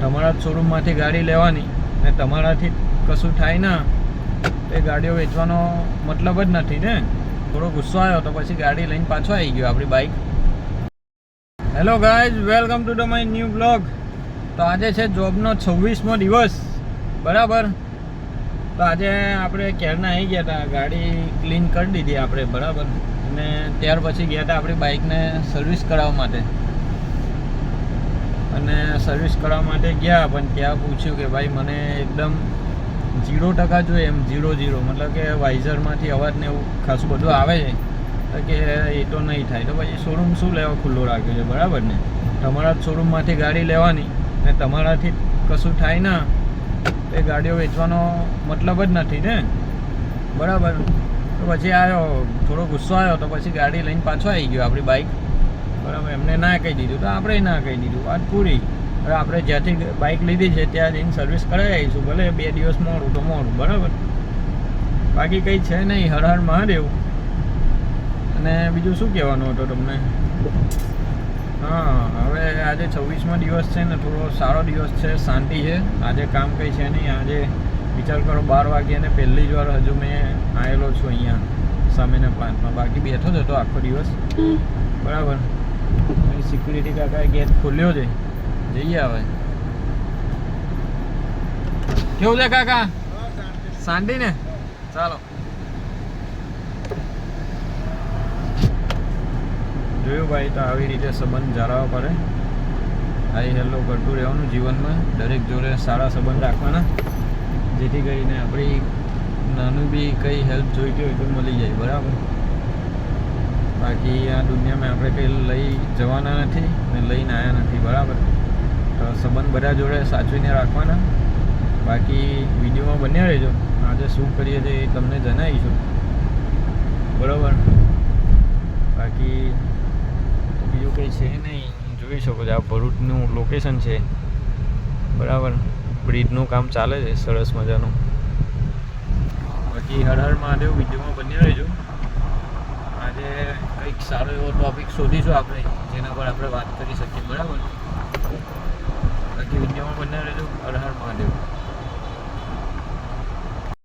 તમારા જ શોરૂમમાંથી ગાડી લેવાની ને તમારાથી કશું થાય ના એ ગાડીઓ વેચવાનો મતલબ જ નથી ને. થોડો ગુસ્સો આવ્યો તો પછી ગાડી લઈને પાછો આવી ગયો આપણી bike. Hello guys, welcome to the my new blog. તો આજે છે જોબનો 26મો દિવસ, બરાબર. તો આજે આપણે ક્યારના આવી ગયા હતા, ગાડી ક્લીન કરી દીધી આપણે, બરાબર. અને ત્યાર પછી ગયા હતા આપણી બાઇકને સર્વિસ કરાવવા માટે. અને સર્વિસ કરાવવા માટે ગયા, પણ ત્યાં પૂછ્યું કે ભાઈ મને એકદમ 0% જોઈએ, એમ 0 મતલબ કે વાઇઝરમાંથી અવાજ ને એવું ખાસું બધું આવે છે, તો કે એ તો નહીં થાય. તો પછી શોરૂમ શું લેવા ખુલ્લો રાખ્યો છે, બરાબર ને. તમારા જ શોરૂમમાંથી ગાડી લેવાની ને તમારાથી કશું થાય ના એ ગાડીઓ વેચવાનો મતલબ જ નથી ને, બરાબર. તો પછી આવ્યો, થોડો ગુસ્સો આવ્યો તો પછી ગાડી લઈને પાછો આવી ગયો આપણી બાઇક, બરાબર. એમને ના કહી દીધું તો આપણે ના કહી દીધું, વાત પૂરી. હવે આપણે જ્યાંથી બાઇક લીધી છે ત્યાં જઈને સર્વિસ કરાવી આવીશું, ભલે 2 દિવસ મોડું તો મોડું, બરાબર. બાકી કંઈ છે નહીં, હર હર મહાદેવ. અને બીજું શું કહેવાનું હતું તમને? હા, હવે આજે 26મો દિવસ છે ને, થોડો સારો દિવસ છે, શાંતિ છે. આજે કામ કંઈ છે નહીં. આજે વિચાર કરો 12 વાગ્યા ને પહેલી જ વાર હજુ મેં આવેલો છું અહીંયા સામેના પ્લાન્ટમાં. બાકી બેઠો જ હતો આખો દિવસ, બરાબર. સિક્યુરિટી કાકાએ ગેટ ખોલ્યો છે, જઈએ હવે. કેવું છે કાકા? શાંતિ ને? ચાલો. જોયું ભાઈ, તો આવી રીતે સંબંધ જાળવવા પડે. હાઈ હેલો કરતું રહેવાનું જીવનમાં, દરેક જોડે સારા સંબંધ રાખવાના, જેથી કરીને આપણી નાનું બી કંઈ હેલ્પ જોઈતી હોય તો મળી જાય, બરાબર. બાકી આ દુનિયામાં આપણે કંઈ લઈ જવાના નથી ને લઈને આવ્યા નથી, બરાબર. તો સંબંધ બધા જોડે સાચવીને રાખવાના. બાકી વિડીયોમાં બન્યા રહેજો, આજે શું કરીએ છીએ એ તમને જણાવીશું, બરાબર. બાકી બીજું કંઈ છે નહીં, જોઈ શકો છો આ ભરૂચનું લોકેશન છે, બરાબર. બ્રિજનું કામ ચાલે છે સરસ મજાનું. બાકી હર હર મહાદેવ, વિડીયોમાં બન્યા રહેજો. આજે કંઈક સારો એવો ટોપિક શોધીશું આપણે, જેના પર આપણે વાત કરી શકીએ, બરાબર. બાકી વિડીયોમાં બન્યા રહેજો. હર હર મહાદેવ.